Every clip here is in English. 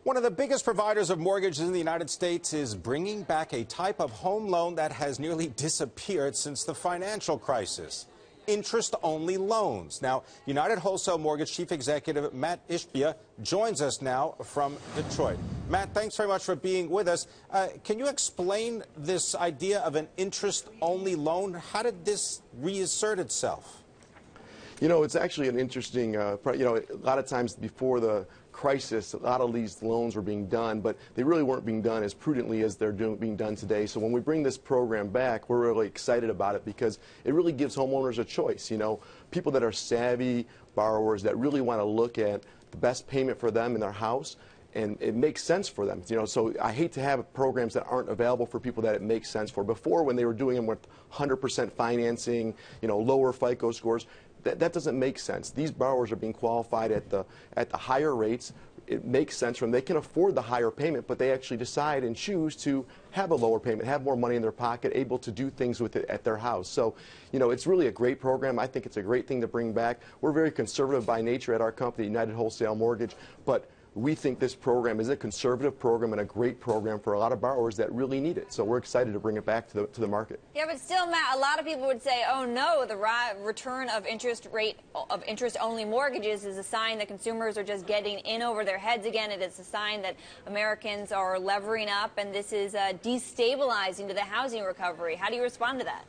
One of the biggest providers of mortgages in the United States is bringing back a type of home loan that has nearly disappeared since the financial crisis. Interest-only loans. Now, United Wholesale Mortgage Chief Executive Matt Ishbia joins us now from Detroit. Matt, thanks very much for being with us. Can you explain this idea of an interest-only loan? How did this reassert itself? You know, it's actually an interesting, a lot of times before the crisis, a lot of these loans were being done, but they really weren't being done as prudently as they're being done today. So when we bring this program back, we're really excited about it because it really gives homeowners a choice. You know, people that are savvy borrowers that really want to look at the best payment for them in their house, and it makes sense for them. You know, so I hate to have programs that aren't available for people that it makes sense for. Before, when they were doing them with 100% financing, you know, lower FICO scores, that doesn't make sense. These borrowers are being qualified at the higher rates. It makes sense for them. They can afford the higher payment, but they actually decide and choose to have a lower payment, have more money in their pocket, able to do things with it at their house. So, you know, it's really a great program. I think it's a great thing to bring back. We're very conservative by nature at our company, United Wholesale Mortgage, but we think this program is a conservative program and a great program for a lot of borrowers that really need it. So we're excited to bring it back to the market. Yeah, but still, Matt, a lot of people would say, oh no, the return of interest-only mortgages is a sign that consumers are just getting in over their heads again. It is a sign that Americans are levering up, and this is destabilizing to the housing recovery. How do you respond to that?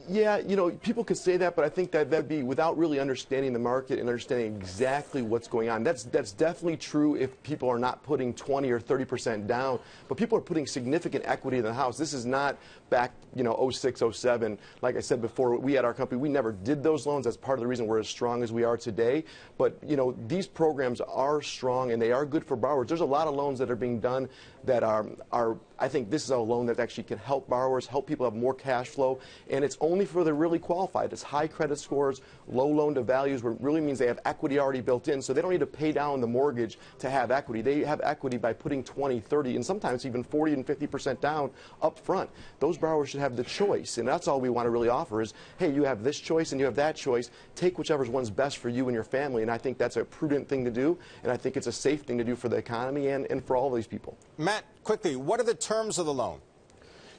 Yeah, you know, people could say that, but I think that that'd be without really understanding the market and understanding exactly what's going on. That's definitely true if people are not putting 20 or 30% down, but people are putting significant equity in the house. This is not back, you know, 06, 07. Like I said before, we at our company, we never did those loans. That's part of the reason we're as strong as we are today. But, you know, these programs are strong and they are good for borrowers. There's a lot of loans that are being done that are I think this is a loan that actually can help borrowers, help people have more cash flow, and it's only for the really qualified. It's high credit scores, low loan to values, where it really means they have equity already built in, so they don't need to pay down the mortgage to have equity. They have equity by putting 20, 30, and sometimes even 40 and 50% down up front. Those borrowers should have the choice, and that's all we want to really offer is, hey, you have this choice and you have that choice. Take whichever one's best for you and your family, and I think that's a prudent thing to do, and I think it's a safe thing to do for the economy and for all of these people. Matt, quickly, what are the terms of the loan?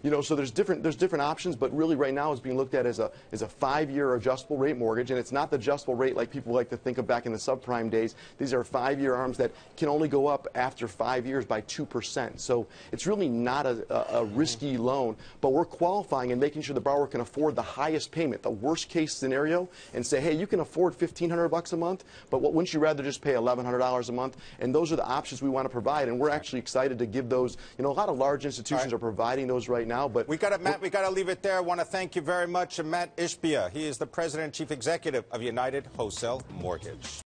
You know, so there's different options, but really right now it's being looked at as a 5-year adjustable rate mortgage, and it's not the adjustable rate like people like to think of back in the subprime days. These are 5-year arms that can only go up after 5 years by 2%. So it's really not a risky loan, but we're qualifying and making sure the borrower can afford the highest payment, the worst case scenario, and say, hey, you can afford $1,500 a month, but wouldn't you rather just pay $1,100 a month? And those are the options we want to provide, and we're actually excited to give those. You know, a lot of large institutions are providing those right now, but Matt, we got to leave it there. I want to thank you very much, Matt Ishbia. He is the President and Chief Executive of United Wholesale Mortgage.